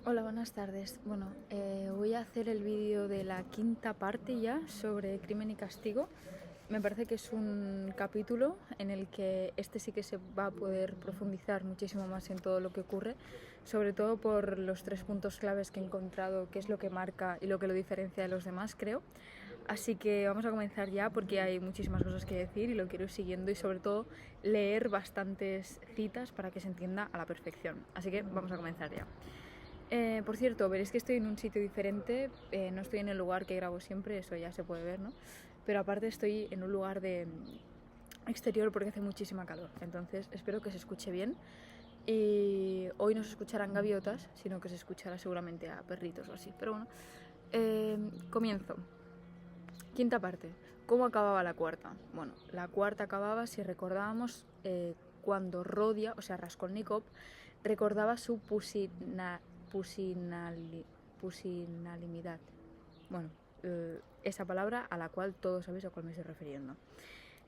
Hola, buenas tardes. Bueno, voy a hacer el vídeo de la quinta parte ya sobre Crimen y Castigo. Me parece que es un capítulo en el que este sí que se va a poder profundizar muchísimo más en todo lo que ocurre, sobre todo por los 3 puntos claves que he encontrado, que es lo que marca y lo que lo diferencia de los demás, creo. Así que vamos a comenzar ya porque hay muchísimas cosas que decir y lo quiero ir siguiendo y sobre todo leer bastantes citas para que se entienda a la perfección. Así que vamos a comenzar ya. Por cierto, veréis que estoy en un sitio diferente, no estoy en el lugar que grabo siempre, eso ya se puede ver, ¿no? Pero aparte estoy en un lugar de exterior porque hace muchísima calor, entonces espero que se escuche bien. Y hoy no se escucharán gaviotas, sino que se escuchará seguramente a perritos o así. Pero bueno, comienzo. Quinta parte. ¿Cómo acababa la cuarta? Bueno, la cuarta acababa, si recordábamos, cuando Rodia, o sea, Raskolnikov, recordaba su pusilanimidad. Bueno, esa palabra a la cual todos sabéis a cuál me estoy refiriendo.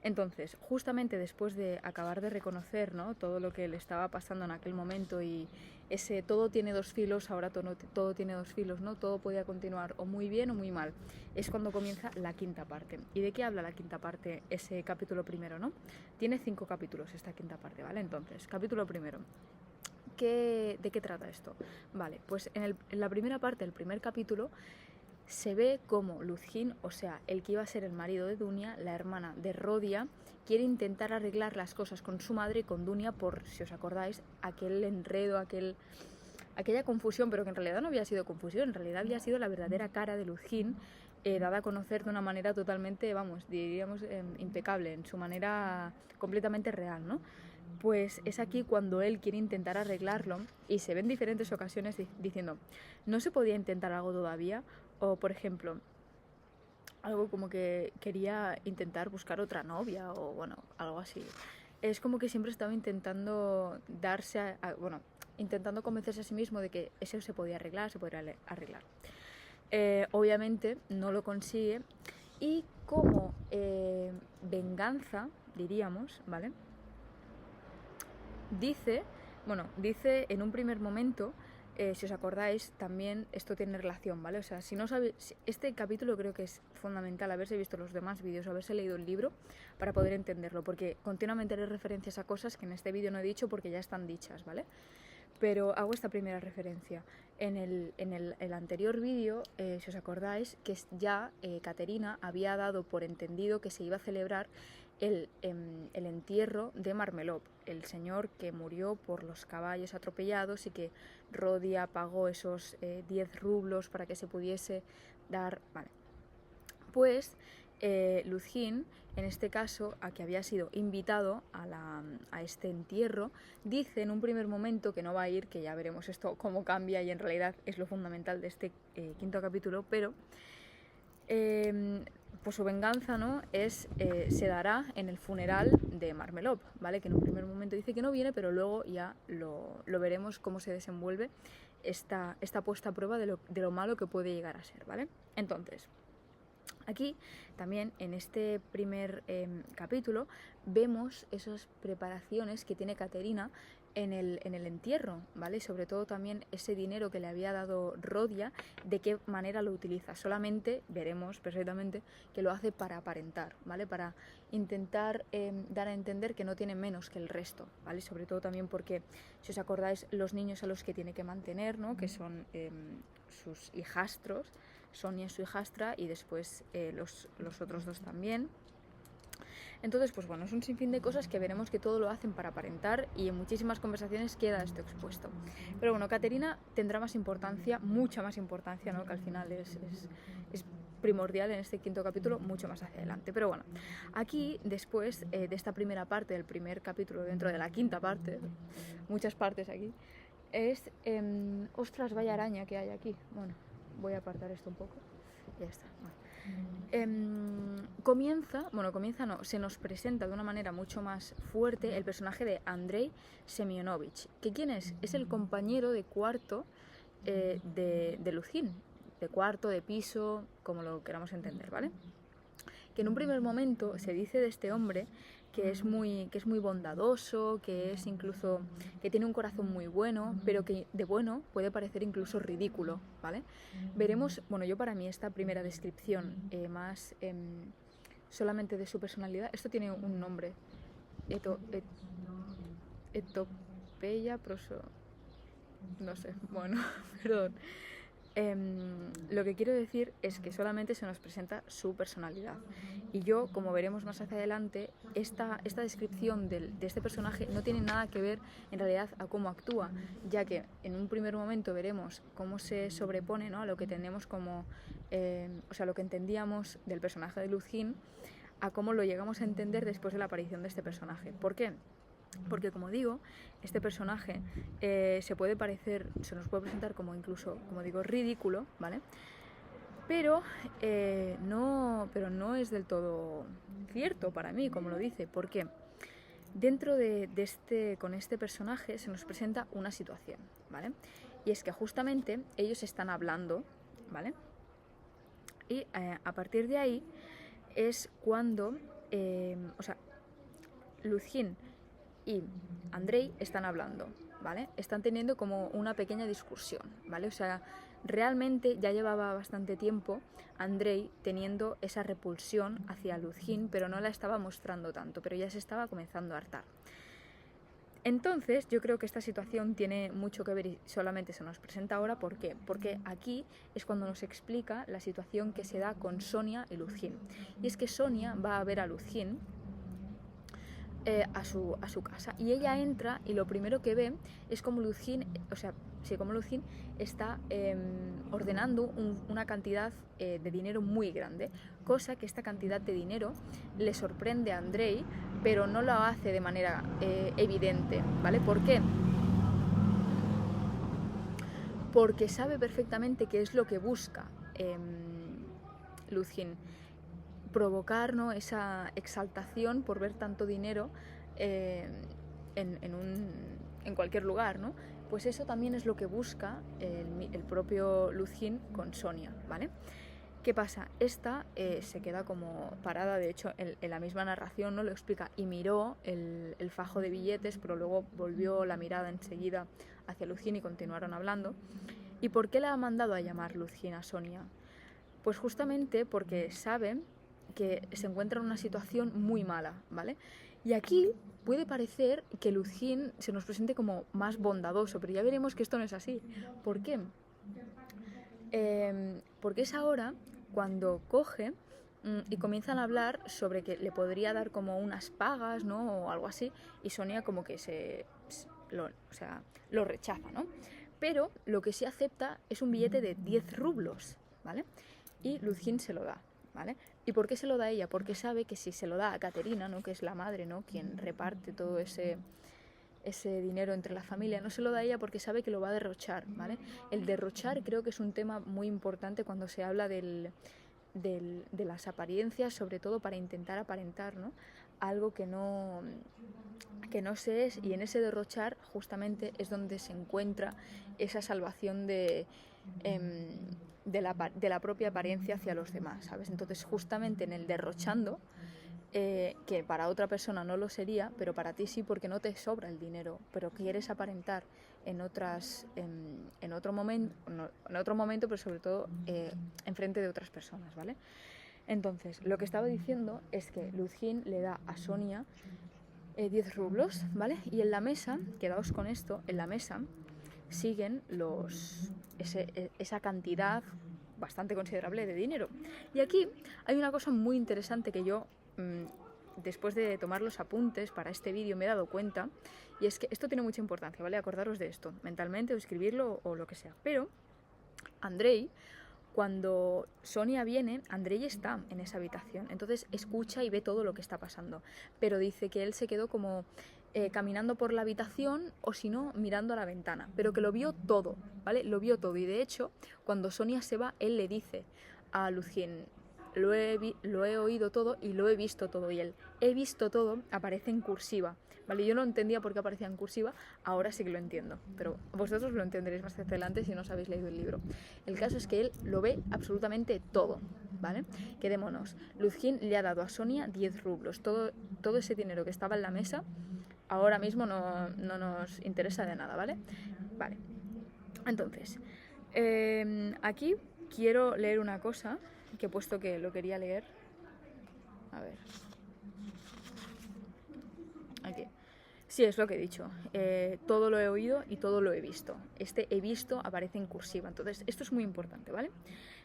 Entonces, justamente después de acabar de reconocer, ¿no?, todo lo que le estaba pasando en aquel momento y ese todo tiene dos filos, ahora todo tiene dos filos, ¿no? Todo podía continuar o muy bien o muy mal. Es cuando comienza la quinta parte. ¿Y de qué habla la quinta parte? Ese capítulo primero, ¿no? Tiene 5 capítulos esta quinta parte, ¿vale? Entonces, capítulo primero. ¿De qué trata esto? Vale, pues en la primera parte, el primer capítulo, se ve como Luzhin, o sea, el que iba a ser el marido de Dunia, la hermana de Rodia, quiere intentar arreglar las cosas con su madre y con Dunia por, si os acordáis, aquel enredo, aquella confusión, pero que en realidad no había sido confusión, en realidad había sido la verdadera cara de Luzhin, dada a conocer de una manera totalmente, vamos, diríamos, impecable, en su manera completamente real, ¿no? Pues es aquí cuando él quiere intentar arreglarlo y se ve en diferentes ocasiones diciendo, ¿no se podía intentar algo todavía? O, por ejemplo, algo como que quería intentar buscar otra novia o, bueno, algo así. Es como que siempre estaba intentando bueno, intentando convencerse a sí mismo de que eso se podía arreglar, se podría arreglar. Obviamente no lo consigue y como venganza, diríamos, ¿vale? Dice en un primer momento, si os acordáis, también esto tiene relación, ¿vale? O sea, si no sabéis, este capítulo creo que es fundamental haberse visto los demás vídeos o haberse leído el libro para poder entenderlo, porque continuamente haré referencias a cosas que en este vídeo no he dicho porque ya están dichas, ¿vale? Pero hago esta primera referencia. En el anterior vídeo, si os acordáis, que ya Caterina había dado por entendido que se iba a celebrar el entierro de Marmelov, el señor que murió por los caballos atropellados y que Rodia pagó esos 10 rublos para que se pudiese dar... Vale. Pues Luzhin, en este caso, a que había sido invitado a este entierro, dice en un primer momento que no va a ir, que ya veremos esto cómo cambia y en realidad es lo fundamental de este quinto capítulo, pero pues su venganza, ¿no?, se dará en el funeral de Marmelov, ¿vale? Que en un primer momento dice que no viene, pero luego ya lo veremos cómo se desenvuelve esta puesta a prueba de lo malo que puede llegar a ser, ¿vale? Entonces, aquí también en este primer capítulo vemos esas preparaciones que tiene Caterina en el entierro, ¿vale? Sobre todo también ese dinero que le había dado Rodia, de qué manera lo utiliza. Solamente veremos perfectamente que lo hace para aparentar, ¿vale? Para intentar dar a entender que no tiene menos que el resto, ¿vale? Sobre todo también porque, si os acordáis, los niños a los que tiene que mantener, ¿no?, que son sus hijastros, Sonia es su hijastra y después los otros dos también. Entonces, pues bueno, es un sinfín de cosas que veremos que todo lo hacen para aparentar y en muchísimas conversaciones queda esto expuesto. Pero bueno, Caterina tendrá más importancia, mucha más importancia, ¿no?, que al final es primordial en este quinto capítulo, mucho más hacia adelante. Pero bueno, aquí después de esta primera parte del primer capítulo dentro de la quinta parte, muchas partes aquí, es... ostras, vaya araña que hay aquí. Bueno, voy a apartar esto un poco. Ya está. Se nos presenta de una manera mucho más fuerte el personaje de Andrei Semyonovich. ¿Que quién es? Es el compañero de cuarto de Luzhin, de cuarto, de piso, como lo queramos entender, ¿vale? Que en un primer momento se dice de este hombre que es muy bondadoso, que es incluso, que tiene un corazón muy bueno, pero que de bueno puede parecer incluso ridículo, ¿vale? Veremos, bueno, yo para mí esta primera descripción más solamente de su personalidad, esto tiene un nombre, etopeya, no sé, bueno, perdón. Lo que quiero decir es que solamente se nos presenta su personalidad. Y yo, como veremos más hacia adelante, esta descripción de este personaje no tiene nada que ver en realidad a cómo actúa, ya que en un primer momento veremos cómo se sobrepone, ¿no?, a lo que tenemos como, o sea, lo que entendíamos del personaje de Luzhin, a cómo lo llegamos a entender después de la aparición de este personaje. ¿Por qué? Porque, como digo, este personaje se nos puede presentar como incluso, como digo, ridículo, ¿vale? Pero no es del todo cierto para mí, como lo dice. ¿Por qué? Dentro con este personaje se nos presenta una situación, ¿vale? Y es que justamente ellos están hablando, ¿vale? Y a partir de ahí es cuando, o sea, Luzhin y Andrei están hablando, ¿vale? Están teniendo como una pequeña discusión, ¿vale? O sea, realmente ya llevaba bastante tiempo Andrei teniendo esa repulsión hacia Luzhin, pero no la estaba mostrando tanto, pero ya se estaba comenzando a hartar. Entonces, yo creo que esta situación tiene mucho que ver y solamente se nos presenta ahora. ¿Por qué? Porque aquí es cuando nos explica la situación que se da con Sonia y Luzhin. Y es que Sonia va a ver a Luzhin a su casa, y ella entra y lo primero que ve es como Luzhin, como Luzhin está ordenando una cantidad de dinero muy grande, cosa que esta cantidad de dinero le sorprende a Andrei, pero no lo hace de manera evidente, ¿vale? ¿Por qué? Porque sabe perfectamente qué es lo que busca Luzhin. Provocar, ¿no?, esa exaltación por ver tanto dinero en cualquier lugar, ¿no? Pues eso también es lo que busca el propio Luzhin con Sonia, ¿vale? ¿Qué pasa? Esta se queda como parada, de hecho en la misma narración no lo explica, y miró el fajo de billetes, pero luego volvió la mirada enseguida hacia Luzhin y continuaron hablando. ¿Y por qué la ha mandado a llamar Luzhin a Sonia? Pues justamente porque sabe que se encuentra en una situación muy mala, ¿vale? Y aquí puede parecer que Luzhin se nos presente como más bondadoso, pero ya veremos que esto no es así. ¿Por qué? Porque es ahora cuando coge y comienzan a hablar sobre que le podría dar como unas pagas, ¿no?, o algo así, y Sonia como que lo rechaza, ¿no? Pero lo que sí acepta es un billete de 10 rublos, ¿vale? Y Luzhin se lo da, ¿vale? ¿Y por qué se lo da a ella? Porque sabe que si se lo da a Caterina, ¿no?, que es la madre, ¿no?, quien reparte todo ese dinero entre la familia, no se lo da a ella porque sabe que lo va a derrochar, ¿vale? El derrochar creo que es un tema muy importante cuando se habla de las apariencias, sobre todo para intentar aparentar, ¿no?, algo que no se es, y en ese derrochar justamente es donde se encuentra esa salvación de la propia apariencia hacia los demás, ¿sabes? Entonces justamente en el derrochando, que para otra persona no lo sería, pero para ti sí, porque no te sobra el dinero, pero quieres aparentar en otro momento, pero sobre todo en frente de otras personas, ¿vale? Entonces, lo que estaba diciendo es que Luzhin le da a Sonia 10 rublos, ¿vale? Y en la mesa, quedaos con esto, en la mesa siguen esa cantidad bastante considerable de dinero. Y aquí hay una cosa muy interesante que yo, después de tomar los apuntes para este vídeo, me he dado cuenta, y es que esto tiene mucha importancia, ¿vale? Acordaros de esto, mentalmente, o escribirlo o lo que sea. Pero Andrei, cuando Sonia viene, Andrei está en esa habitación, entonces escucha y ve todo lo que está pasando, pero dice que él se quedó como caminando por la habitación, o si no, mirando a la ventana, pero que lo vio todo, ¿vale? Lo vio todo, y de hecho, cuando Sonia se va, él le dice a Luzhin, lo he oído todo y lo he visto todo. Y el he visto todo aparece en cursiva, ¿vale? Yo no entendía por qué aparecía en cursiva, ahora sí que lo entiendo, pero vosotros lo entenderéis más adelante si no os habéis leído el libro. El caso es que él lo ve absolutamente todo, ¿vale? Quedémonos. Luzhin le ha dado a Sonia 10 rublos. Todo ese dinero que estaba en la mesa ahora mismo no nos interesa de nada, ¿vale? Vale. Entonces, aquí quiero leer una cosa que he puesto que lo quería leer. A ver. Aquí. Sí, es lo que he dicho. Todo lo he oído y todo lo he visto. Este he visto aparece en cursiva. Entonces, esto es muy importante, ¿vale?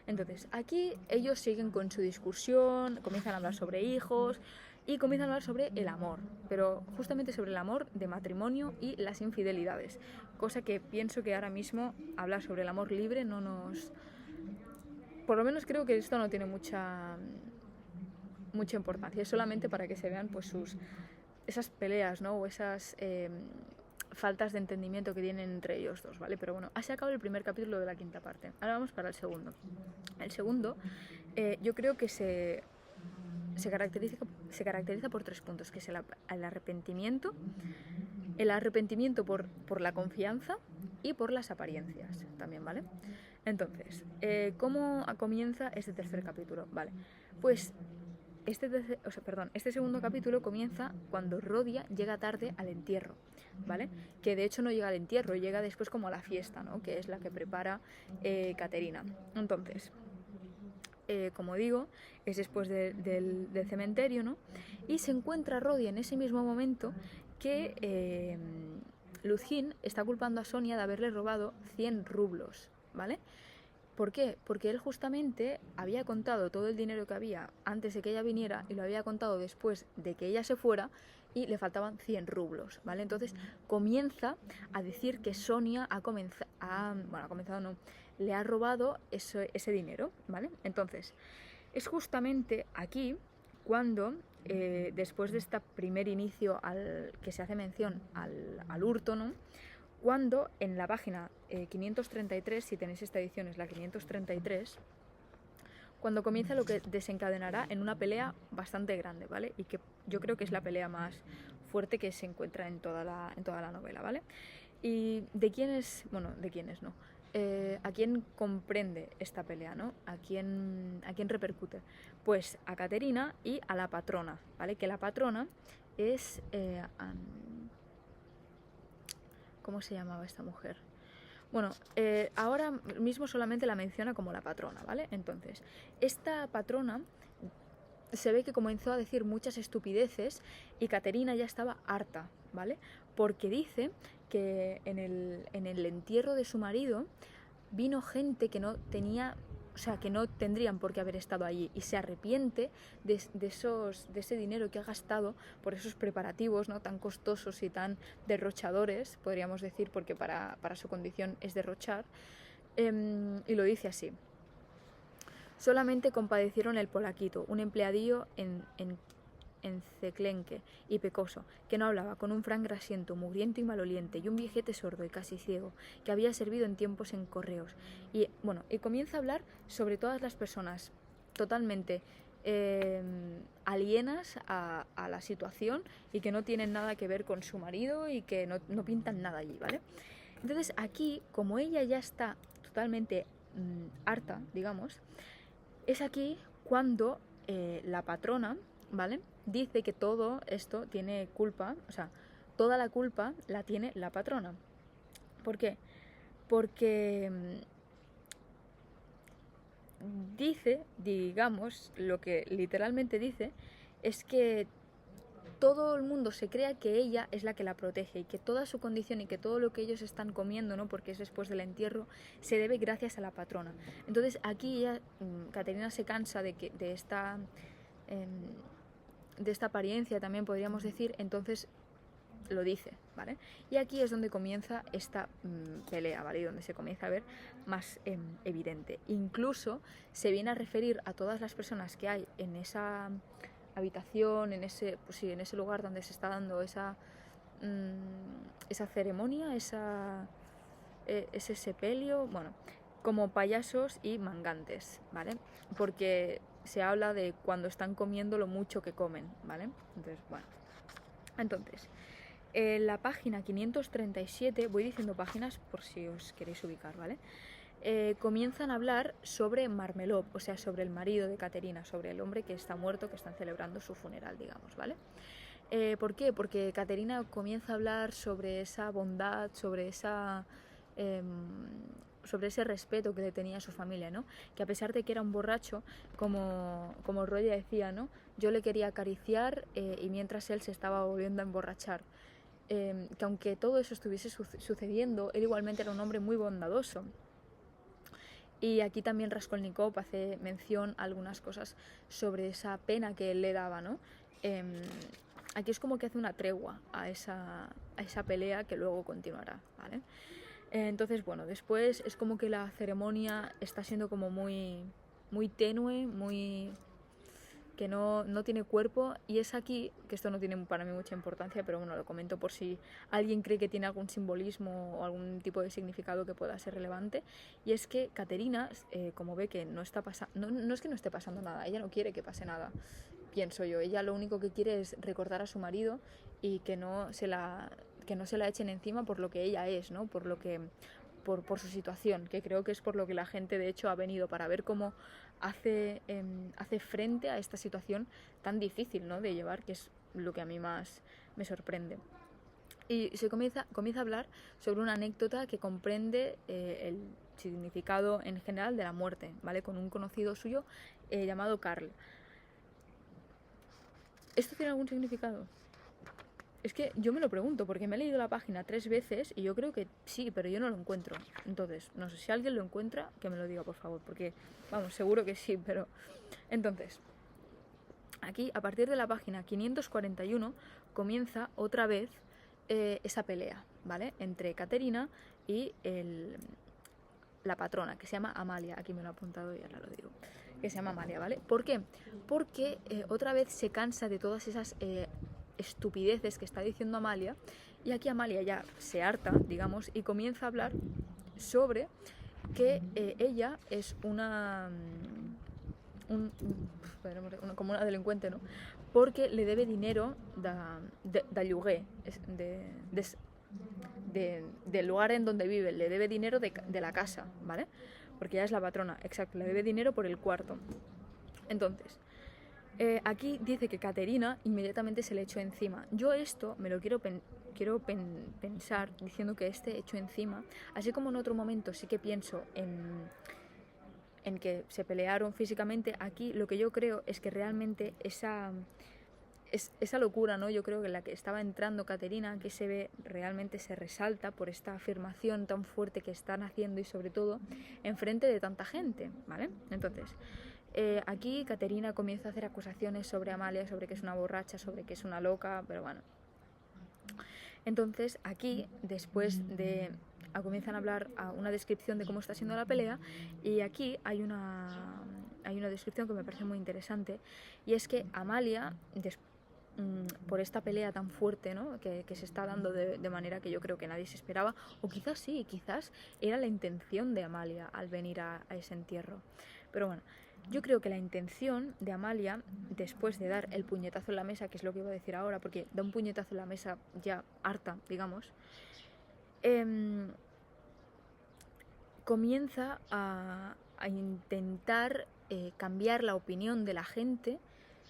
Entonces, aquí ellos siguen con su discusión, comienzan a hablar sobre hijos y comienzan a hablar sobre el amor, pero justamente sobre el amor de matrimonio y las infidelidades. Cosa que pienso que ahora mismo hablar sobre el amor libre no nos... Por lo menos creo que esto no tiene mucha importancia. Es solamente para que se vean pues esas peleas, ¿no? O esas faltas de entendimiento que tienen entre ellos dos, ¿vale? Pero bueno, así acaba el primer capítulo de la quinta parte. Ahora vamos para el segundo. El segundo, yo creo que se caracteriza por 3 puntos, que es el arrepentimiento por la confianza y por las apariencias también, ¿vale? Entonces, ¿cómo comienza este tercer capítulo? Vale, pues este segundo capítulo comienza cuando Rodia llega tarde al entierro, ¿vale? Que de hecho no llega al entierro, llega después como a la fiesta, ¿no? Que es la que prepara Caterina. Entonces, como digo, es después del cementerio, ¿no? Y se encuentra Rodia en ese mismo momento que Luzhin está culpando a Sonia de haberle robado 100 rublos, ¿vale? ¿Por qué? Porque él justamente había contado todo el dinero que había antes de que ella viniera y lo había contado después de que ella se fuera y le faltaban 100 rublos, ¿vale? Entonces comienza a decir que Sonia le ha robado ese dinero, ¿vale? Entonces, es justamente aquí cuando, después de este primer inicio al que se hace mención al hurto, ¿no? Cuando en la página 533, si tenéis esta edición es la 533, cuando comienza lo que desencadenará en una pelea bastante grande, ¿vale? Y que yo creo que es la pelea más fuerte que se encuentra en toda la novela, ¿vale? ¿Y de quiénes? Bueno, de quiénes no. ¿A quién comprende esta pelea, no? ¿A quién repercute? Pues a Caterina y a la patrona, ¿vale? Que la patrona es... ¿Cómo se llamaba esta mujer? Bueno, ahora mismo solamente la menciona como la patrona, ¿vale? Entonces, esta patrona se ve que comenzó a decir muchas estupideces y Caterina ya estaba harta, ¿vale? Porque dice que en el entierro de su marido vino gente que no tenía... O sea, que no tendrían por qué haber estado allí y se arrepiente de ese dinero que ha gastado por esos preparativos, ¿no? Tan costosos y tan derrochadores, podríamos decir, porque para su condición es derrochar, y lo dice así. Solamente compadecieron el polaquito, un empleadillo enceclenque y pecoso, que no hablaba, con un fran grasiento, mugriento y maloliente, y un viejete sordo y casi ciego, que había servido en tiempos en correos. Y bueno, y comienza a hablar sobre todas las personas totalmente alienas a la situación y que no tienen nada que ver con su marido y que no pintan nada allí, ¿vale? Entonces aquí, como ella ya está totalmente harta, digamos, es aquí cuando la patrona, ¿vale?, dice que todo esto tiene culpa, o sea, toda la culpa la tiene la patrona. ¿Por qué? Porque dice, digamos, lo que literalmente dice es que todo el mundo se crea que ella es la que la protege y que toda su condición y que todo lo que ellos están comiendo, ¿no?, porque es después del entierro, se debe gracias a la patrona. Entonces aquí ya Caterina se cansa de esta apariencia, también podríamos decir, entonces lo dice, ¿vale? Y aquí es donde comienza esta pelea, ¿vale? Y donde se comienza a ver más evidente. Incluso se viene a referir a todas las personas que hay en esa habitación, en ese lugar donde se está dando esa ceremonia, ese sepelio, bueno, como payasos y mangantes, ¿vale? Porque se habla de cuando están comiendo lo mucho que comen, ¿vale? Entonces, bueno. Entonces, en la página 537, voy diciendo páginas por si os queréis ubicar, ¿vale? Comienzan a hablar sobre Marmelov, o sea, sobre el marido de Caterina, sobre el hombre que está muerto, que están celebrando su funeral, digamos, ¿vale? ¿Por qué? Porque Caterina comienza a hablar sobre esa bondad, sobre ese respeto que le tenía a su familia, ¿no? Que a pesar de que era un borracho, como Roya decía, ¿no? Yo le quería acariciar y mientras él se estaba volviendo a emborrachar. Que aunque todo eso estuviese sucediendo, él igualmente era un hombre muy bondadoso. Y aquí también Raskolnikov hace mención a algunas cosas sobre esa pena que él le daba, ¿no? Aquí es como que hace una tregua a esa pelea que luego continuará, ¿vale? Entonces, bueno, después es como que la ceremonia está siendo como muy, muy tenue, muy... que no tiene cuerpo, y es aquí, que esto no tiene para mí mucha importancia, pero bueno, lo comento por si alguien cree que tiene algún simbolismo o algún tipo de significado que pueda ser relevante, y es que Caterina, como ve que no está pasando, no es que no esté pasando nada, ella no quiere que pase nada, pienso yo, ella lo único que quiere es recordar a su marido y que no se la echen encima por lo que ella es, ¿no? Por su situación, que creo que es por lo que la gente de hecho ha venido, para ver cómo hace frente a esta situación tan difícil, ¿no? De llevar, que es lo que a mí más me sorprende. Y se comienza a hablar sobre una anécdota que comprende el significado en general de la muerte, ¿vale? Con un conocido suyo llamado Karl. ¿Esto tiene algún significado? Es que yo me lo pregunto, porque me he leído la página 3 veces y yo creo que sí, pero yo no lo encuentro. Entonces, no sé, si alguien lo encuentra, que me lo diga, por favor, porque, vamos, seguro que sí, pero... Entonces, aquí, a partir de la página 541, comienza otra vez esa pelea, ¿vale? Entre Caterina y la patrona, que se llama Amalia. Aquí me lo he apuntado y ahora lo digo. Que se llama Amalia, ¿vale? ¿Por qué? Porque otra vez se cansa de todas esas... estupideces que está diciendo Amalia, y aquí Amalia ya se harta, digamos, y comienza a hablar sobre que ella es como una delincuente, ¿no? Porque le debe dinero de lloguer, del lugar en donde vive, le debe dinero de la casa, ¿vale? Porque ella es la patrona, exacto, le debe dinero por el cuarto. Entonces, aquí dice que Caterina inmediatamente se le echó encima. Yo esto me lo quiero pensar diciendo que este hecho encima, así como en otro momento sí que pienso en que se pelearon físicamente, aquí lo que yo creo es que realmente esa locura, ¿no? Yo creo que la que estaba entrando Caterina, que se ve, realmente se resalta por esta afirmación tan fuerte que están haciendo, y sobre todo enfrente de tanta gente, ¿vale? Entonces... aquí Caterina comienza a hacer acusaciones sobre Amalia, sobre que es una borracha, sobre que es una loca, pero bueno. Entonces aquí, después de... comienzan a hablar una descripción de cómo está siendo la pelea, y aquí hay una descripción que me parece muy interesante, y es que Amalia, por esta pelea tan fuerte, ¿no? que se está dando de manera que yo creo que nadie se esperaba, o quizás sí, quizás era la intención de Amalia al venir a ese entierro, pero bueno. Yo creo que la intención de Amalia, después de dar el puñetazo en la mesa, que es lo que iba a decir ahora, porque da un puñetazo en la mesa ya harta, digamos, comienza a intentar cambiar la opinión de la gente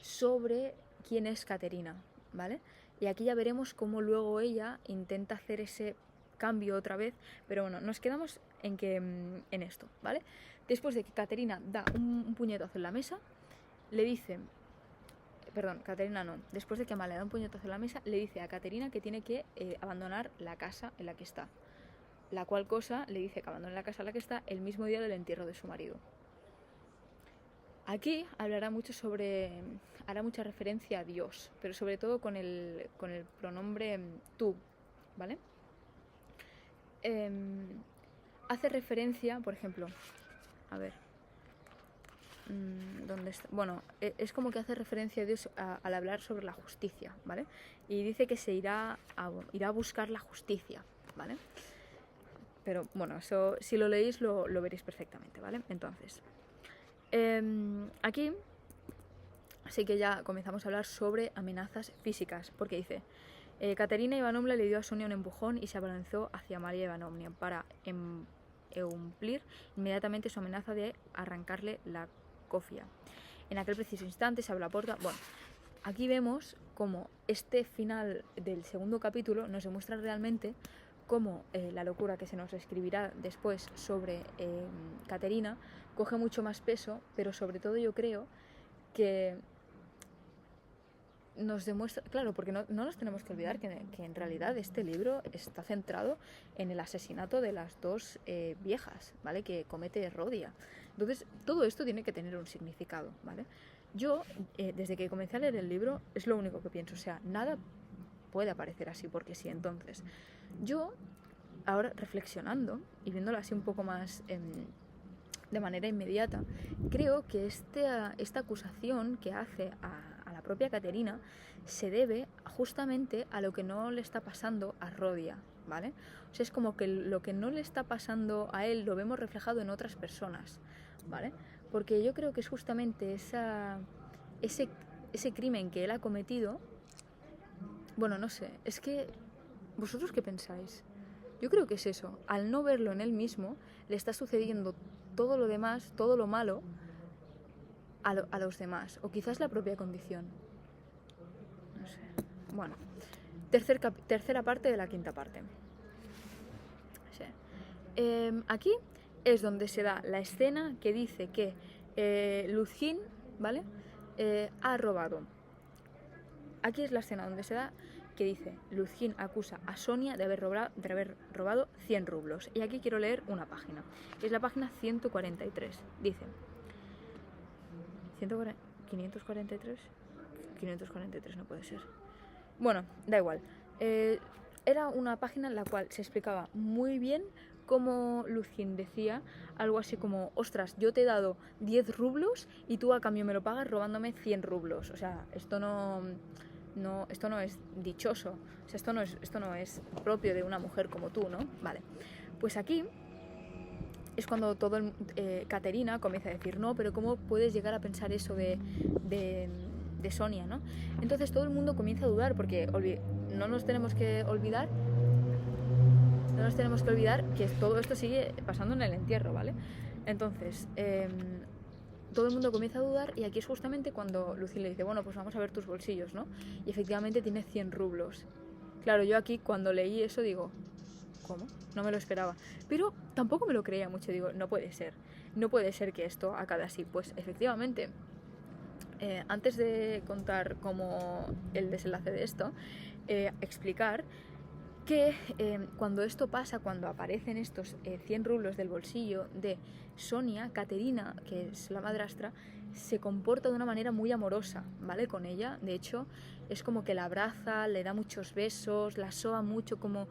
sobre quién es Caterina, ¿vale? Y aquí ya veremos cómo luego ella intenta hacer ese cambio otra vez, pero bueno, nos quedamos en esto, ¿vale? Después de que Caterina da un puñetazo en la mesa, le dice... Perdón, Caterina no. Después de que Amalia da un puñetazo en la mesa, le dice a Caterina que tiene que abandonar la casa en la que está. La cual cosa le dice que abandone la casa en la que está el mismo día del entierro de su marido. Aquí hará mucha referencia a Dios, pero sobre todo con el pronombre tú, ¿vale? Hace referencia, por ejemplo, a ver, ¿dónde está? Bueno, es como que hace referencia a Dios al hablar sobre la justicia, ¿vale? Y dice que se irá a buscar la justicia, ¿vale? Pero bueno, eso si lo leéis lo veréis perfectamente, ¿vale? Entonces, aquí Así que ya comenzamos a hablar sobre amenazas físicas, porque dice, Katerina Ivanovna le dio a Sonia un empujón y se abalanzó hacia María Ivanovna para cumplir inmediatamente su amenaza de arrancarle la cofia. En aquel preciso instante se abrió la puerta. Bueno, aquí vemos cómo este final del segundo capítulo nos demuestra realmente cómo la locura que se nos escribirá después sobre Katerina coge mucho más peso, pero sobre todo yo creo que nos demuestra, claro, porque no nos tenemos que olvidar que en realidad este libro está centrado en el asesinato de las dos viejas, ¿vale? Que comete Rodia. Entonces, todo esto tiene que tener un significado, ¿vale? Yo, desde que comencé a leer el libro, es lo único que pienso, o sea, nada puede aparecer así porque sí. Entonces, yo, ahora reflexionando y viéndolo así un poco más de manera inmediata, creo que esta acusación que hace a la propia Katerina se debe justamente a lo que no le está pasando a Rodia, ¿vale? O sea, es como que lo que no le está pasando a él lo vemos reflejado en otras personas, ¿vale? Porque yo creo que es justamente ese crimen que él ha cometido. Bueno, no sé, es que ¿vosotros qué pensáis? Yo creo que es eso, al no verlo en él mismo, le está sucediendo todo lo demás, todo lo malo a los demás, o quizás la propia condición. No sé. Bueno, tercera parte de la quinta parte. Sí. Aquí es donde se da la escena que dice que Luzhin, ¿vale? Ha robado. Aquí es la escena donde se da que dice, Luzhin acusa a Sonia de haber robado 100 rublos. Y aquí quiero leer una página. Es la página 143. Dice, 543. 543 no puede ser. Bueno, da igual. Era una página en la cual se explicaba muy bien cómo Luzhin decía algo así como, ostras, yo te he dado 10 rublos y tú a cambio me lo pagas robándome 100 rublos. O sea, esto no es dichoso, o sea, esto no es propio de una mujer como tú, ¿no? Vale, pues aquí es cuando Katerina comienza a decir, no, pero ¿cómo puedes llegar a pensar eso de Sonia, ¿no? Entonces todo el mundo comienza a dudar, porque no nos tenemos que olvidar que todo esto sigue pasando en el entierro, ¿vale? Entonces, todo el mundo comienza a dudar y aquí es justamente cuando Luzhin le dice, bueno, pues vamos a ver tus bolsillos, ¿no? Y efectivamente tiene 100 rublos. Claro, yo aquí cuando leí eso digo, ¿cómo? No me lo esperaba. Pero tampoco me lo creía mucho, digo, no puede ser que esto acabe así. Pues efectivamente, antes de contar cómo el desenlace de esto, explicar que cuando esto pasa, cuando aparecen estos 100 rublos del bolsillo de Sonia, Katerina, que es la madrastra, se comporta de una manera muy amorosa, ¿vale? Con ella. De hecho, es como que la abraza, le da muchos besos, la soba mucho como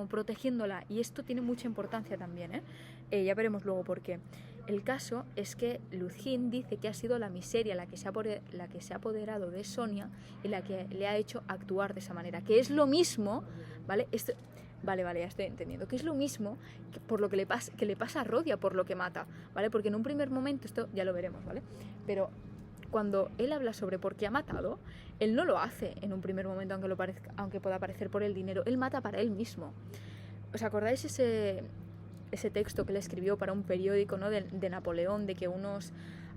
protegiéndola. Y esto tiene mucha importancia también, ya veremos luego por qué. El caso es que Luzhin dice que ha sido la miseria la que se ha apoderado de Sonia y la que le ha hecho actuar de esa manera. Que es lo mismo, ¿vale? Vale, ya estoy entendiendo. Que es lo mismo por lo que le pasa a Rodia, por lo que mata, ¿vale? Porque en un primer momento, esto ya lo veremos, ¿vale? Pero cuando él habla sobre por qué ha matado, él no lo hace en un primer momento, aunque pueda parecer por el dinero. Él mata para él mismo. ¿Os acordáis ese texto que le escribió para un periódico, ¿no? de Napoleón, de que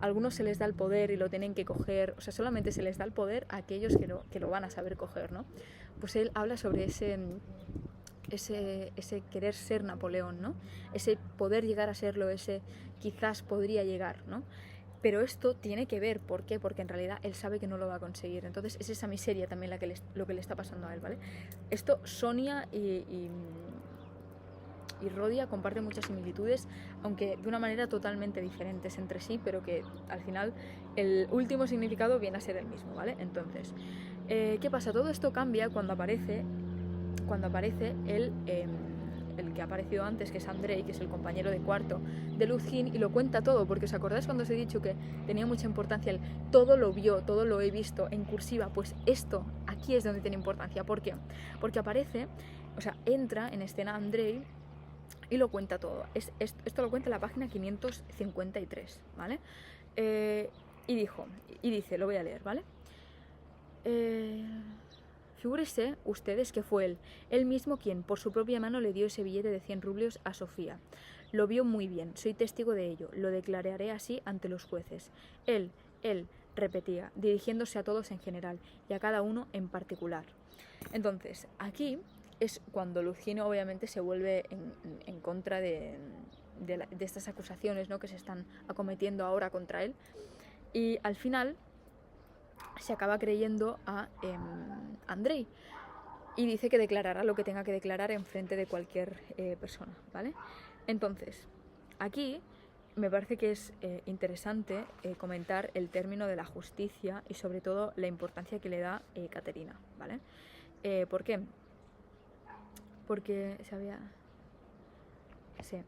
algunos se les da el poder y lo tienen que coger, o sea, solamente se les da el poder a aquellos que lo van a saber coger, ¿no? Pues él habla sobre ese querer ser Napoleón, ¿no? Ese poder llegar a serlo, ese quizás podría llegar, ¿no? Pero esto tiene que ver, ¿por qué? Porque en realidad él sabe que no lo va a conseguir. Entonces es esa miseria también lo que le está pasando a él, ¿vale? Esto Sonia y Rodia comparten muchas similitudes, aunque de una manera totalmente diferentes entre sí, pero que al final el último significado viene a ser el mismo, ¿vale? Entonces, ¿qué pasa? Todo esto cambia cuando aparece el que ha aparecido antes, que es Andrei, que es el compañero de cuarto de Luzhin, y lo cuenta todo, porque ¿os acordáis cuando os he dicho que tenía mucha importancia el todo lo vio, todo lo he visto en cursiva? Pues esto aquí es donde tiene importancia. ¿Por qué? Porque aparece, o sea, entra en escena Andrei y lo cuenta todo. Esto lo cuenta en la página 553, ¿vale? y dice, lo voy a leer, ¿vale? Figúrese ustedes que fue él mismo quien por su propia mano le dio ese billete de 100 rublios a Sofía. Lo vio muy bien, soy testigo de ello, lo declararé así ante los jueces. Él, repetía, dirigiéndose a todos en general y a cada uno en particular. Entonces, aquí es cuando Luzgino obviamente se vuelve en contra de estas acusaciones, ¿no?, que se están acometiendo ahora contra él, y al final se acaba creyendo a Andrei y dice que declarará lo que tenga que declarar en frente de cualquier persona, ¿vale? Entonces, aquí me parece que es interesante comentar el término de la justicia y sobre todo la importancia que le da Caterina, ¿vale? ¿Por qué? Porque Sí.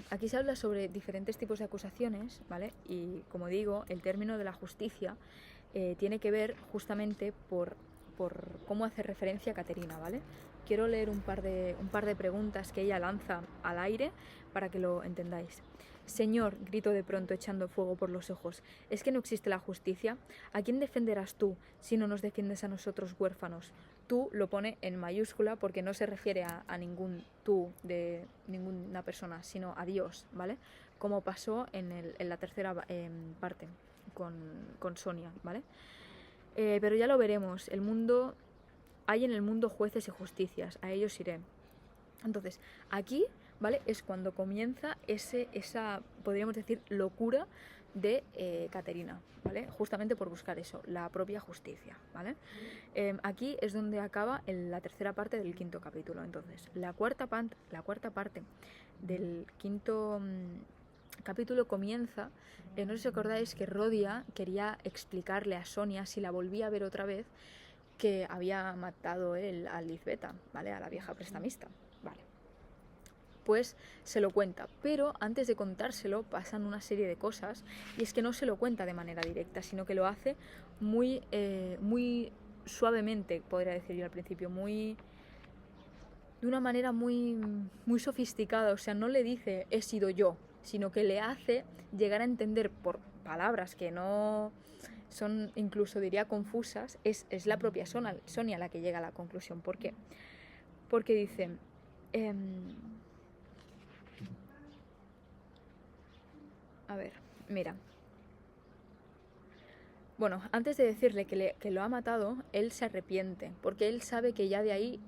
Aquí se habla sobre diferentes tipos de acusaciones, ¿vale? Y como digo, el término de la justicia tiene que ver justamente por cómo hace referencia a Caterina, ¿vale? Quiero leer un par de preguntas que ella lanza al aire para que lo entendáis. Señor, gritó de pronto echando fuego por los ojos, ¿es que no existe la justicia? ¿A quién defenderás tú si no nos defiendes a nosotros huérfanos? Tú lo pone en mayúscula porque no se refiere a ningún tú de ninguna persona, sino a Dios, ¿vale? Como pasó en la tercera parte con Sonia, ¿vale? Pero ya lo veremos, hay en el mundo jueces y justicias, a ellos iré. Entonces, aquí, ¿vale?, es cuando comienza esa, podríamos decir, locura de Caterina, ¿vale? Justamente por buscar eso, la propia justicia, ¿vale? Aquí es donde acaba la tercera parte del quinto capítulo. Entonces, la cuarta parte del quinto capítulo comienza, no sé si acordáis que Rodia quería explicarle a Sonia, si la volvía a ver otra vez, que había matado él a Lizbeta, ¿vale?, a la vieja prestamista, ¿vale? Pues se lo cuenta, pero antes de contárselo pasan una serie de cosas, y es que no se lo cuenta de manera directa, sino que lo hace muy suavemente, podría decir yo al principio, de una manera muy sofisticada. O sea, no le dice he sido yo, sino que le hace llegar a entender por palabras que no son, incluso diría, confusas. Es la propia Sonia la que llega a la conclusión. ¿Por qué? Porque dice... a ver, mira. Bueno, antes de decirle que lo ha matado, él se arrepiente, porque él sabe que ya de ahí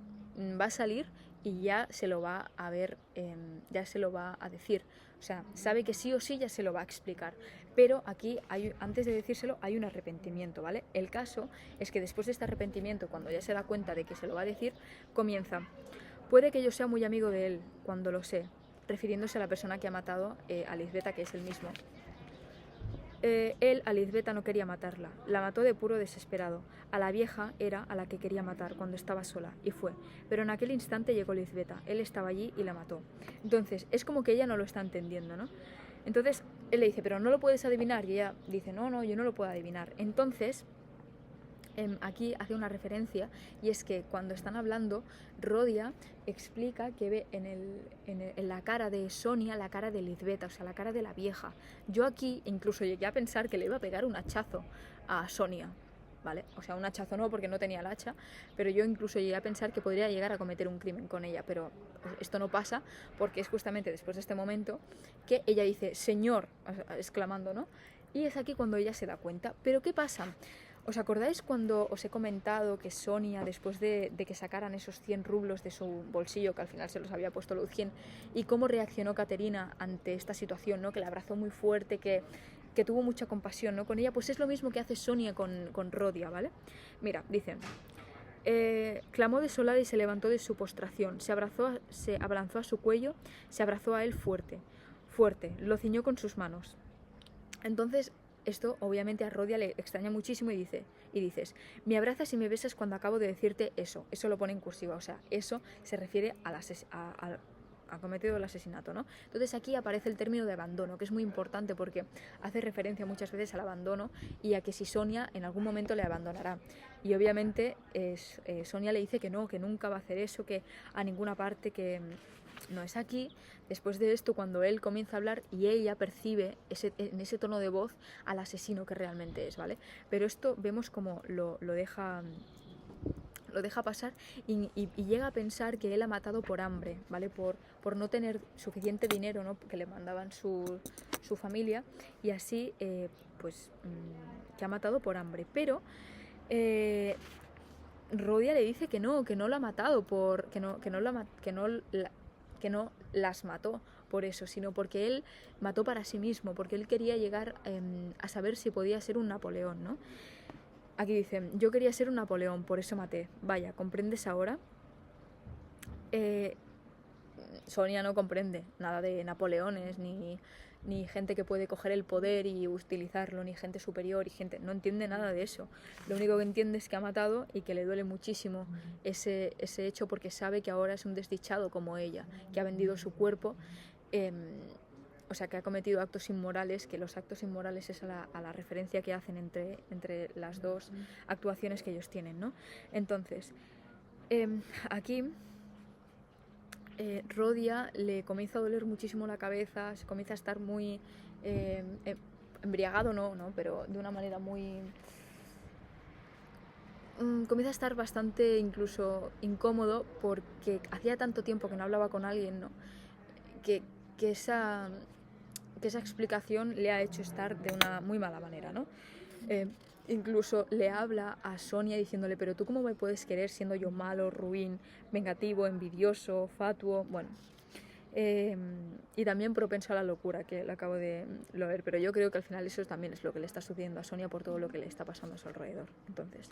va a salir y ya se lo va a ver, ya se lo va a decir. O sea, sabe que sí o sí ya se lo va a explicar. Pero aquí, antes de decírselo, hay un arrepentimiento, ¿vale? El caso es que después de este arrepentimiento, cuando ya se da cuenta de que se lo va a decir, comienza. Puede que yo sea muy amigo de él, cuando lo sé, refiriéndose a la persona que ha matado a Lizbeta, que es el mismo. Él a Lizbeta no quería matarla, la mató de puro desesperado. A la vieja era a la que quería matar cuando estaba sola, y fue. Pero en aquel instante llegó Lizbeta, él estaba allí y la mató. Entonces, es como que ella no lo está entendiendo, ¿no? Entonces, él le dice, pero no lo puedes adivinar, y ella dice, no, yo no lo puedo adivinar. Entonces... aquí hace una referencia, y es que cuando están hablando, Rodia explica que ve en la cara de Sonia la cara de Lizbeta, o sea, la cara de la vieja. Yo aquí incluso llegué a pensar que le iba a pegar un hachazo a Sonia, ¿vale? O sea, un hachazo no, porque no tenía el hacha, pero yo incluso llegué a pensar que podría llegar a cometer un crimen con ella, pero esto no pasa, porque es justamente después de este momento que ella dice, Señor, exclamando, ¿no? Y es aquí cuando ella se da cuenta. ¿Pero qué pasa? ¿Os acordáis cuando os he comentado que Sonia, después de que sacaran esos 100 rublos de su bolsillo, que al final se los había puesto Luzgien, y cómo reaccionó Caterina ante esta situación, ¿no?, que la abrazó muy fuerte, que tuvo mucha compasión, ¿no?, con ella? Pues es lo mismo que hace Sonia con Rodia, ¿vale? Mira, dicen... clamó desolada y se levantó de su postración, se abalanzó a su cuello, se abrazó a él fuerte, lo ciñó con sus manos. Entonces... esto obviamente a Rodia le extraña muchísimo y dices, me abrazas y me besas cuando acabo de decirte eso. Eso lo pone en cursiva, o sea, eso se refiere a cometido el asesinato, ¿no? Entonces aquí aparece el término de abandono, que es muy importante porque hace referencia muchas veces al abandono y a que si Sonia en algún momento le abandonará. Y obviamente Sonia le dice que no, que nunca va a hacer eso, que a ninguna parte, que no es aquí. Después de esto, cuando él comienza a hablar y ella percibe en ese tono de voz al asesino que realmente es, ¿vale? Pero esto vemos como lo deja pasar y llega a pensar que él ha matado por hambre, ¿vale? Por no tener suficiente dinero, ¿no? Que le mandaban su familia, y así, que ha matado por hambre. Pero Rodia le dice que no lo ha matado que no las mató por eso, sino porque él mató para sí mismo, porque él quería llegar a saber si podía ser un Napoleón, ¿no? Aquí dice, yo quería ser un Napoleón, por eso maté. Vaya, ¿comprendes ahora? Sonia no comprende nada de Napoleones, ni gente que puede coger el poder y utilizarlo, ni gente superior, y gente... No entiende nada de eso. Lo único que entiende es que ha matado y que le duele muchísimo ese hecho, porque sabe que ahora es un desdichado como ella, que ha vendido su cuerpo, o sea, que ha cometido actos inmorales, que los actos inmorales es a la referencia que hacen entre las dos actuaciones que ellos tienen, ¿no? Entonces, aquí... Rodia le comienza a doler muchísimo la cabeza, se comienza a estar muy embriagado, no, pero de una manera muy... comienza a estar bastante incluso incómodo, porque hacía tanto tiempo que no hablaba con alguien, ¿no? que esa explicación le ha hecho estar de una muy mala manera, ¿no? Incluso le habla a Sonia diciéndole, pero tú cómo me puedes querer siendo yo malo, ruin, vengativo, envidioso, fatuo, bueno. Y también propenso a la locura, que lo acabo de leer, pero yo creo que al final eso también es lo que le está sucediendo a Sonia por todo lo que le está pasando a su alrededor. Entonces,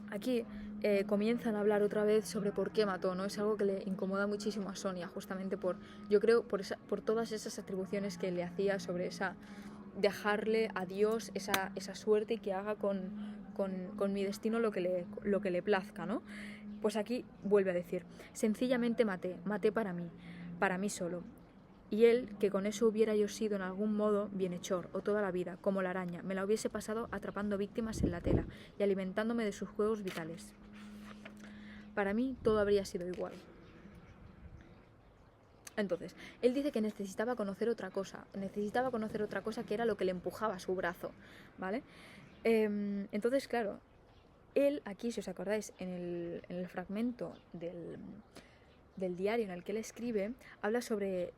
aquí comienzan a hablar otra vez sobre por qué mató, ¿no? Es algo que le incomoda muchísimo a Sonia, justamente yo creo, por todas esas atribuciones que le hacía sobre dejarle a Dios esa suerte y que haga con mi destino lo que le plazca, ¿no? Pues aquí vuelve a decir, sencillamente maté para mí solo. Y él, que con eso hubiera yo sido en algún modo bienhechor, o toda la vida, como la araña, me la hubiese pasado atrapando víctimas en la tela y alimentándome de sus juegos vitales. Para mí todo habría sido igual. Entonces, él dice que necesitaba conocer otra cosa que era lo que le empujaba a su brazo, ¿vale? Entonces, claro, él aquí, si os acordáis, en el fragmento del diario en el que él escribe, habla sobre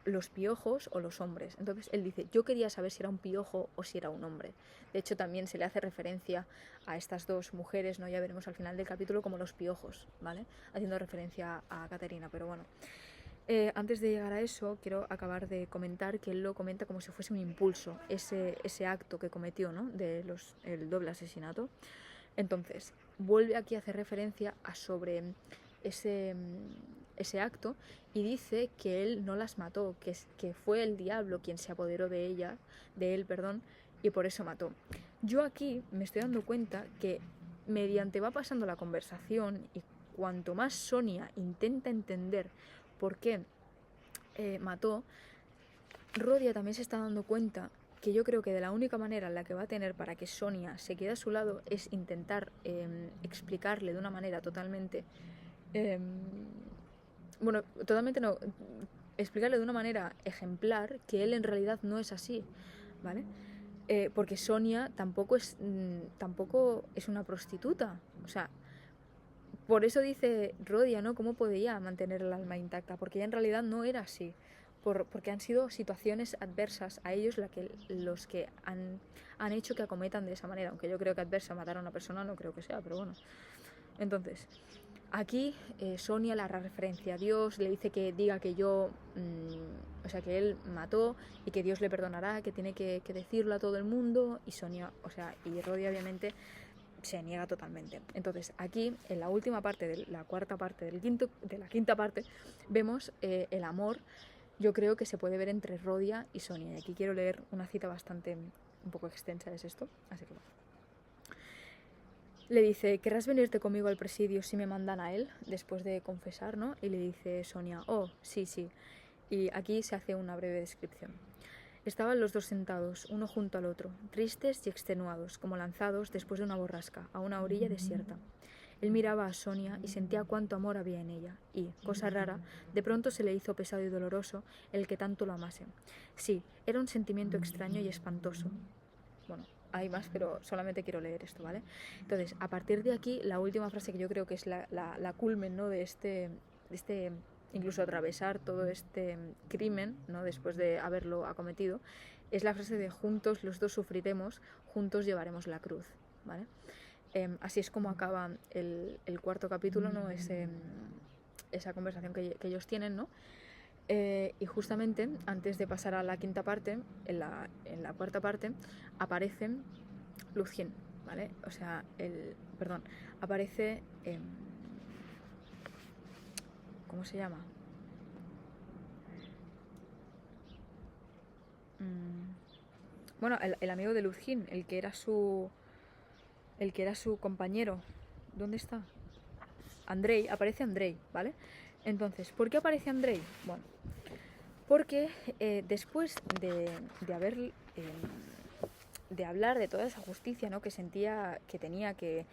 los piojos o los hombres. Entonces él dice, yo quería saber si era un piojo o si era un hombre. De hecho, también se le hace referencia a estas dos mujeres, ¿no? Ya veremos al final del capítulo, como los piojos, ¿vale? Haciendo referencia a Caterina, pero bueno. Antes de llegar a eso, quiero acabar de comentar que él lo comenta como si fuese un impulso, ese acto que cometió, ¿no? El doble asesinato. Entonces, vuelve aquí a hacer referencia a sobre ese acto, y dice que él no las mató, que fue el diablo quien se apoderó de él, y por eso mató. Yo aquí me estoy dando cuenta que mediante va pasando la conversación y cuanto más Sonia intenta entender por qué mató, Rodia también se está dando cuenta que yo creo que de la única manera en la que va a tener para que Sonia se quede a su lado es intentar explicarle de una manera totalmente... explicarle de una manera ejemplar que él en realidad no es así, ¿vale? Porque Sonia tampoco es una prostituta, o sea, por eso dice Rodia, ¿no? ¿Cómo podía mantener el alma intacta? Porque ella en realidad no era así. Porque han sido situaciones adversas a ellos los que han hecho que acometan de esa manera. Aunque yo creo que adversa matar a una persona no creo que sea, pero bueno. Entonces, aquí Sonia le hará referencia a Dios, le dice que diga que que él mató y que Dios le perdonará, que tiene que decirlo a todo el mundo, y Sonia, y Rodia obviamente se niega totalmente. Entonces aquí, en la última parte de la cuarta parte de la quinta parte, vemos el amor, yo creo que se puede ver entre Rodia y Sonia. Y aquí quiero leer una cita un poco extensa, es esto, así que le dice, ¿querrás venirte conmigo al presidio si me mandan a él? Después de confesar, ¿no? Y le dice Sonia, oh, sí. Y aquí se hace una breve descripción. Estaban los dos sentados, uno junto al otro, tristes y extenuados, como lanzados después de una borrasca, a una orilla desierta. Él miraba a Sonia y sentía cuánto amor había en ella, y, cosa rara, de pronto se le hizo pesado y doloroso el que tanto lo amase. Sí, era un sentimiento extraño y espantoso. Bueno, hay más, pero solamente quiero leer esto, ¿vale? Entonces, a partir de aquí, la última frase que yo creo que es la culmen, ¿no? de este incluso atravesar todo este crimen, ¿no? Después de haberlo acometido, es la frase de juntos los dos sufriremos, juntos llevaremos la cruz, ¿vale? Así es como acaba el cuarto capítulo, ¿no? Esa conversación que ellos tienen, ¿no? Y justamente antes de pasar a la quinta parte, en la cuarta parte, aparece Luzhin, ¿vale? O sea, aparece... ¿cómo se llama? Bueno, el amigo de Luzhin, el que era su compañero. ¿Dónde está? Andrei, aparece Andrei, ¿vale? Entonces, ¿por qué aparece Andrei? Bueno, porque después de haber de hablar de toda esa justicia, ¿no? que sentía que tenía que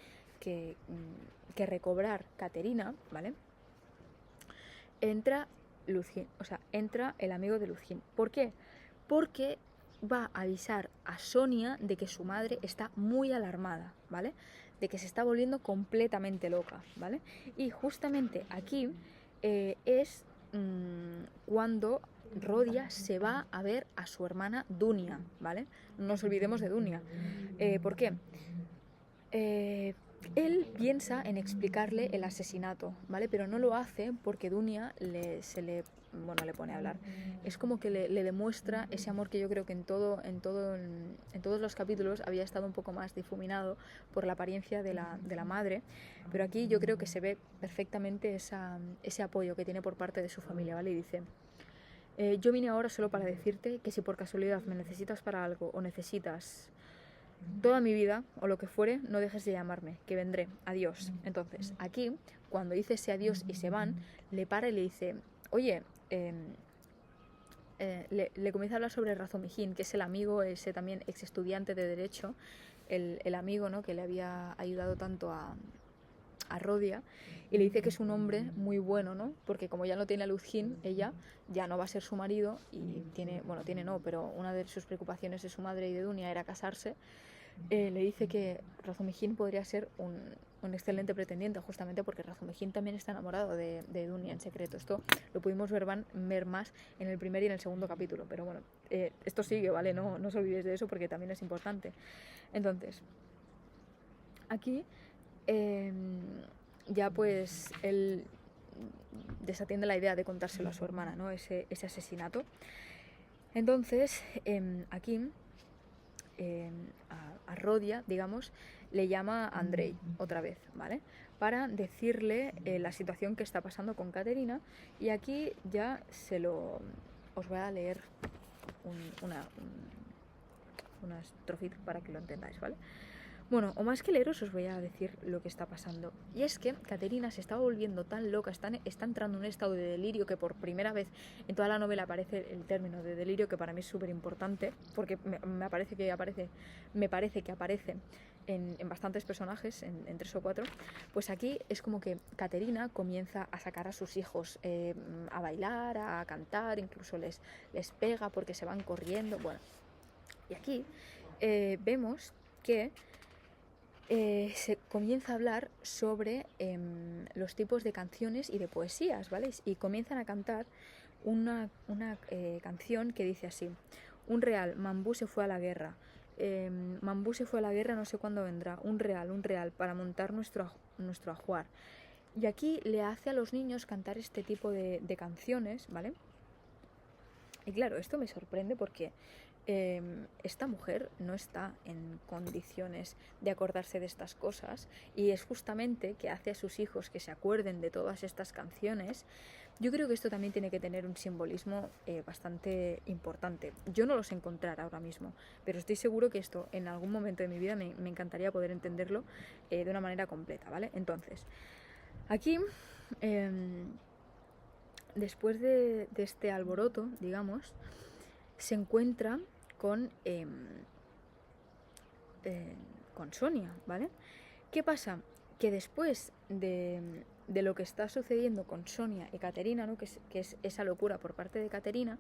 recobrar Caterina, ¿vale? Entra Luzhin, o sea, entra el amigo de Luzhin. ¿Por qué? Porque va a avisar a Sonia de que su madre está muy alarmada, ¿vale? De que se está volviendo completamente loca, ¿vale? Y justamente aquí es cuando Rodia se va a ver a su hermana Dunia, ¿vale? No nos olvidemos de Dunia. ¿Por qué? Él piensa en explicarle el asesinato, ¿vale? Pero no lo hace porque Dunia le pone a hablar. Es como que le demuestra ese amor que yo creo que en todos los capítulos había estado un poco más difuminado por la apariencia de la madre, pero aquí yo creo que se ve perfectamente ese apoyo que tiene por parte de su familia, ¿vale? Y dice: yo vine ahora solo para decirte que si por casualidad me necesitas para algo o necesitas toda mi vida o lo que fuere, no dejes de llamarme, que vendré, adiós. Entonces, aquí, cuando dice ese adiós y se van, le para y le dice: oye, le comienza a hablar sobre Razumihin, que es el amigo, ese también ex estudiante de Derecho, el amigo, ¿no? que le había ayudado tanto a Rodia, y le dice que es un hombre muy bueno, ¿no? Porque como ya no tiene a Luzhin, ella ya no va a ser su marido y pero una de sus preocupaciones de su madre y de Dunia era casarse. Le dice que Razumihin podría ser un excelente pretendiente, justamente porque Razumihin también está enamorado de Dunia en secreto. Esto lo pudimos ver más en el primer y en el segundo capítulo, pero bueno, esto sigue, ¿vale? No os olvidéis de eso porque también es importante. Entonces, aquí ya pues él desatiende la idea de contárselo a su hermana, ¿no? Ese asesinato. Entonces, aquí a Rodia, digamos, le llama a Andrei otra vez, ¿vale? Para decirle la situación que está pasando con Caterina, y aquí ya os voy a leer unas trofitas para que lo entendáis, ¿vale? Bueno, o más que leeros os voy a decir lo que está pasando. Y es que Caterina se estaba volviendo tan loca, está entrando en un estado de delirio, que por primera vez en toda la novela aparece el término de delirio, que para mí es súper importante, porque me parece que aparece en bastantes personajes, en 3 o 4. Pues aquí es como que Caterina comienza a sacar a sus hijos a bailar, a cantar, incluso les pega porque se van corriendo. Bueno, y aquí vemos que se comienza a hablar sobre los tipos de canciones y de poesías, ¿vale? Y comienzan a cantar una canción que dice así: un real, Mambú se fue a la guerra, Mambú se fue a la guerra, no sé cuándo vendrá, un real, para montar nuestro ajuar. Y aquí le hace a los niños cantar este tipo de canciones, ¿vale? Y claro, esto me sorprende porque esta mujer no está en condiciones de acordarse de estas cosas, y es justamente que hace a sus hijos que se acuerden de todas estas canciones. Yo creo que esto también tiene que tener un simbolismo bastante importante. Yo no lo sé encontrar ahora mismo, pero estoy seguro que esto en algún momento de mi vida me encantaría poder entenderlo de una manera completa, ¿vale? Entonces, aquí después de este alboroto, digamos, se encuentra con Sonia, ¿vale? ¿Qué pasa? que después de lo que está sucediendo con Sonia y Caterina, ¿no? que es esa locura por parte de Caterina,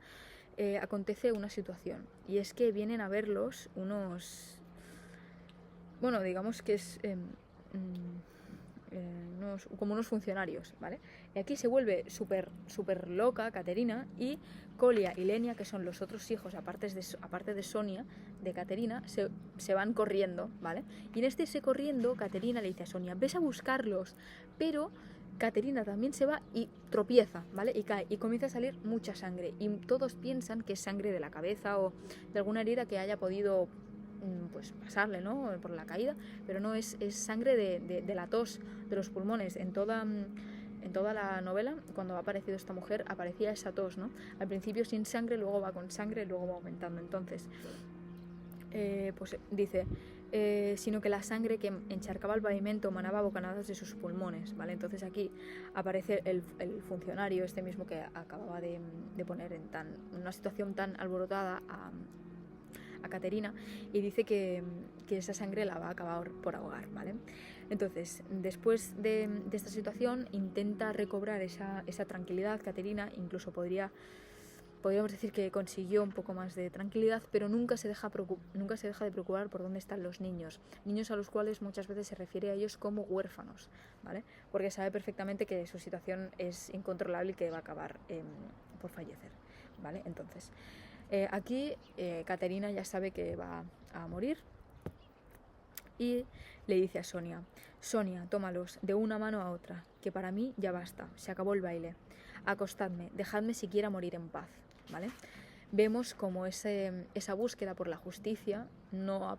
acontece una situación, y es que vienen a verlos bueno, digamos que es como unos funcionarios, ¿vale? Y aquí se vuelve súper loca Caterina, y Colia y Lenia, que son los otros hijos, aparte de Sonia, de Caterina, se van corriendo, ¿vale? Y en ese corriendo, Caterina le dice a Sonia, ves a buscarlos, pero Caterina también se va y tropieza, ¿vale? Y cae, y comienza a salir mucha sangre, y todos piensan que es sangre de la cabeza o de alguna herida que haya podido pues pasarle, ¿no? Por la caída, pero no, es sangre de la tos, de los pulmones. En toda la novela, cuando ha aparecido esta mujer, aparecía esa tos, ¿no? Al principio sin sangre, luego va con sangre, luego va aumentando. Entonces, pues dice, sino que la sangre que encharcaba el pavimento manaba bocanadas de sus pulmones, ¿vale? Entonces aquí aparece el funcionario, este mismo que acababa de poner en una situación tan alborotada a Caterina, y dice que esa sangre la va a acabar por ahogar, ¿vale? Entonces, después de esta situación, intenta recobrar esa tranquilidad Caterina, incluso podríamos decir que consiguió un poco más de tranquilidad, pero nunca se deja de preocupar por dónde están los niños a los cuales muchas veces se refiere a ellos como huérfanos, ¿vale? Porque sabe perfectamente que su situación es incontrolable y que va a acabar por fallecer, ¿vale? Entonces, aquí Caterina ya sabe que va a morir y le dice a Sonia, tómalos de una mano a otra, que para mí ya basta, se acabó el baile, acostadme, dejadme siquiera morir en paz, ¿vale? Vemos como esa búsqueda por la justicia no ha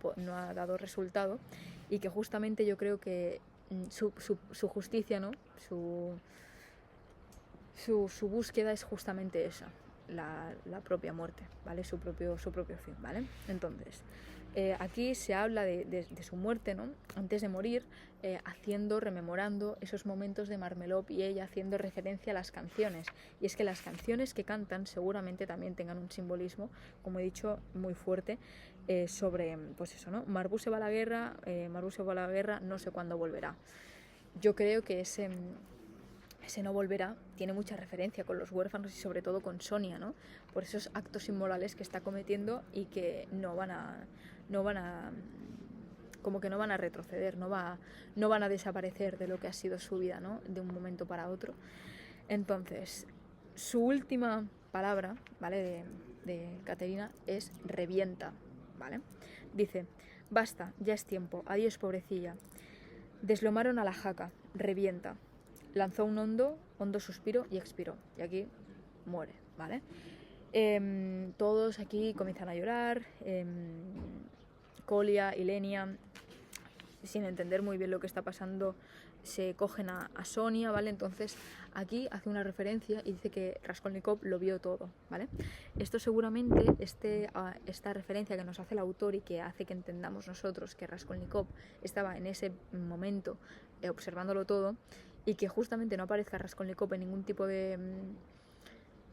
dado resultado, y que justamente yo creo que su justicia, ¿no? Su búsqueda es justamente esa, la propia muerte, ¿vale? Su propio fin, ¿vale? Entonces, aquí se habla de su muerte, ¿no? Antes de morir, rememorando esos momentos de Marmelov y ella, haciendo referencia a las canciones. Y es que las canciones que cantan seguramente también tengan un simbolismo, como he dicho, muy fuerte, sobre, pues eso, ¿no? Marbu se va a la guerra, no sé cuándo volverá. Yo creo que ese no volverá tiene mucha referencia con los huérfanos y sobre todo con Sonia, ¿no? Por esos actos inmorales que está cometiendo y que no van a retroceder, no van a desaparecer de lo que ha sido su vida, ¿no? De un momento para otro. Entonces, su última palabra, ¿vale? de Caterina es revienta, ¿vale? Dice, basta, ya es tiempo, adiós pobrecilla. Deslomaron a la jaca, revienta. Lanzó un hondo suspiro y expiró. Y aquí muere, ¿vale? Todos aquí comienzan a llorar. Colia y Lenia, sin entender muy bien lo que está pasando, se cogen a Sonia, ¿vale? Entonces aquí hace una referencia y dice que Raskolnikov lo vio todo, ¿vale? Esto seguramente, esta referencia que nos hace el autor y que hace que entendamos nosotros que Raskolnikov estaba en ese momento observándolo todo, y que justamente no aparezca Raskolnikov en ningún tipo de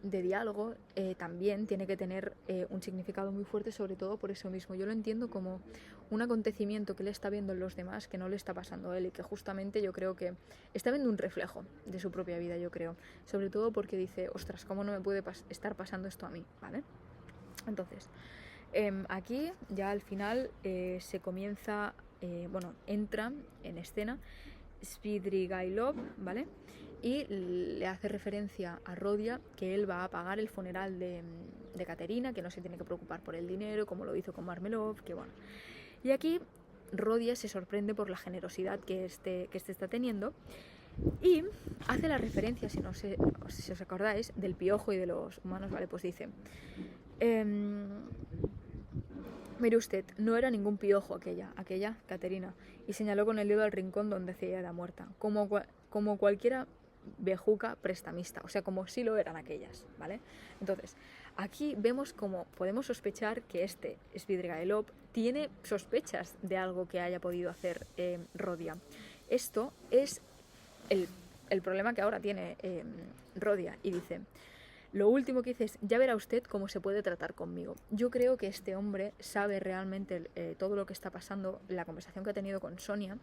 diálogo, también tiene que tener un significado muy fuerte, sobre todo por eso mismo. Yo lo entiendo como un acontecimiento que él está viendo en los demás, que no le está pasando a él, y que justamente yo creo que está viendo un reflejo de su propia vida, yo creo. Sobre todo porque dice, ostras, ¿cómo no me puede estar pasando esto a mí? ¿Vale? Entonces, aquí ya al final se comienza, entra en escena Svidrigailov, ¿vale? Y le hace referencia a Rodia que él va a pagar el funeral de Caterina, que no se tiene que preocupar por el dinero, como lo hizo con Marmelov, que bueno. Y aquí Rodia se sorprende por la generosidad que este está teniendo, y hace la referencia, si os acordáis, del piojo y de los humanos, ¿vale? Pues dice, mire usted, no era ningún piojo aquella Caterina, y señaló con el dedo al rincón donde ella era muerta, como cualquiera bejuca prestamista, o sea, como sí lo eran aquellas, ¿vale? Entonces, aquí vemos como podemos sospechar que Svidrigailov tiene sospechas de algo que haya podido hacer Rodia. Esto es el problema que ahora tiene Rodia, y dice, Lo último que dice es, ya verá usted cómo se puede tratar conmigo. Yo creo que este hombre sabe realmente todo lo que está pasando, la conversación que ha tenido con Sonia,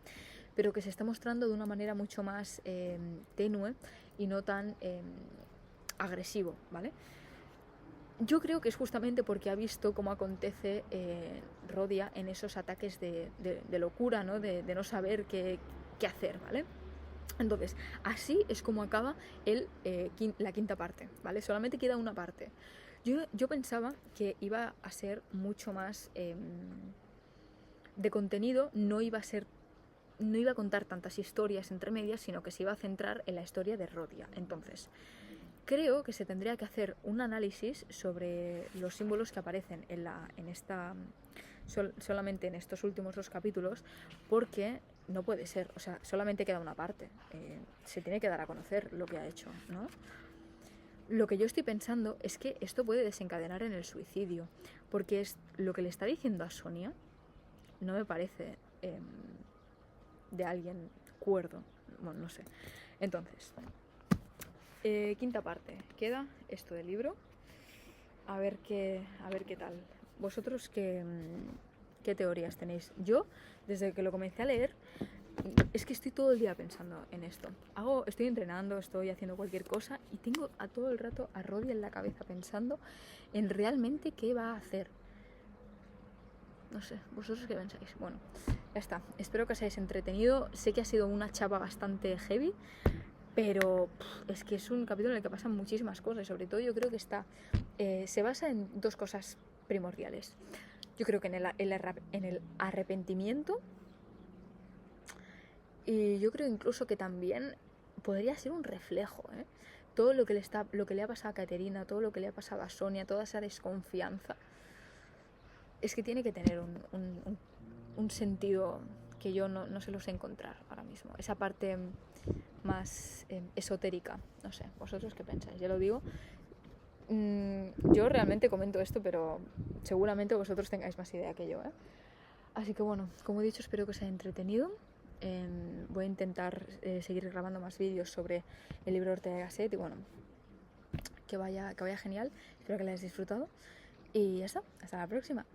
pero que se está mostrando de una manera mucho más tenue y no tan agresivo, ¿vale? Yo creo que es justamente porque ha visto cómo acontece Rodia en esos ataques de locura, ¿no? De no saber qué hacer, ¿vale? Entonces, así es como acaba la quinta parte, ¿vale? Solamente queda una parte. Yo pensaba que iba a ser mucho más de contenido, no iba a contar tantas historias entre medias, sino que se iba a centrar en la historia de Rodia. Entonces, creo que se tendría que hacer un análisis sobre los símbolos que aparecen solamente en estos últimos 2 capítulos, porque no puede ser, o sea, solamente queda una parte. Se tiene que dar a conocer lo que ha hecho, ¿no? Lo que yo estoy pensando es que esto puede desencadenar en el suicidio, porque es lo que le está diciendo a Sonia, no me parece de alguien cuerdo, bueno, no sé. Entonces, quinta parte, queda esto del libro, a ver qué tal. ¿Vosotros qué teorías tenéis? Yo, desde que lo comencé a leer, es que estoy todo el día pensando en esto. Estoy entrenando, estoy haciendo cualquier cosa y tengo a todo el rato a Rodia en la cabeza pensando en realmente qué va a hacer. No sé, ¿vosotros qué pensáis? Bueno, ya está. Espero que os hayáis entretenido. Sé que ha sido una chapa bastante heavy, pero es que es un capítulo en el que pasan muchísimas cosas y sobre todo yo creo que se basa en 2 cosas primordiales. Yo creo que en el arrepentimiento, y yo creo incluso que también podría ser un reflejo, ¿eh? Todo lo que le ha pasado a Caterina, todo lo que le ha pasado a Sonia, toda esa desconfianza, es que tiene que tener un sentido que yo no se lo sé encontrar ahora mismo. Esa parte más esotérica, no sé, ¿vosotros qué pensáis? Ya lo digo, yo realmente comento esto, pero seguramente vosotros tengáis más idea que yo, ¿eh? Así que bueno, como he dicho, espero que os haya entretenido. Voy a intentar seguir grabando más vídeos sobre el libro de Ortega y Gasset y bueno, que vaya genial. Espero que lo hayáis disfrutado y ya está, hasta la próxima.